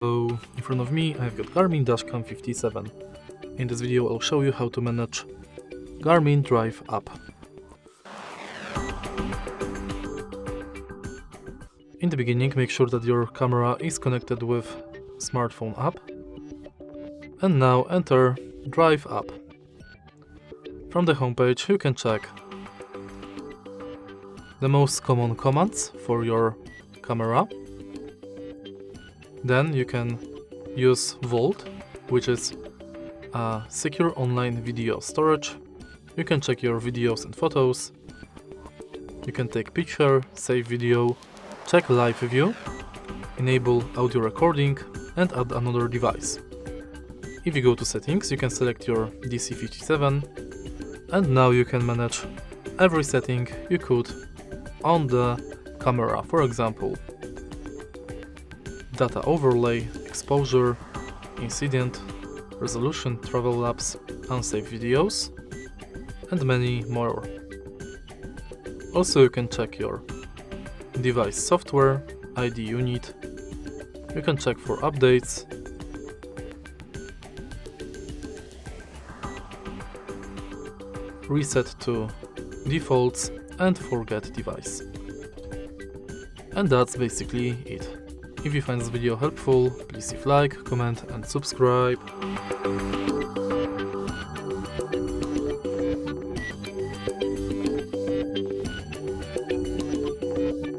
So in front of me I've got Garmin DashCam 57. In this video I'll show you how to manage Garmin Drive app. In the beginning make sure that your camera is connected with smartphone app. And now enter Drive app. From the homepage you can check the most common commands for your camera. Then you can use Vault, which is a secure online video storage. You can check your videos and photos. You can take picture, save video, check live view, enable audio recording and add another device. If you go to settings, you can select your DC57 and now you can manage every setting you could on the camera. For example, data overlay, exposure, incident, resolution, travel lapse, unsafe videos, and many more. Also you can check your device software, ID unit, you can check for updates, reset to defaults, and forget device. And that's basically it. If you find this video helpful, please leave like, comment and subscribe.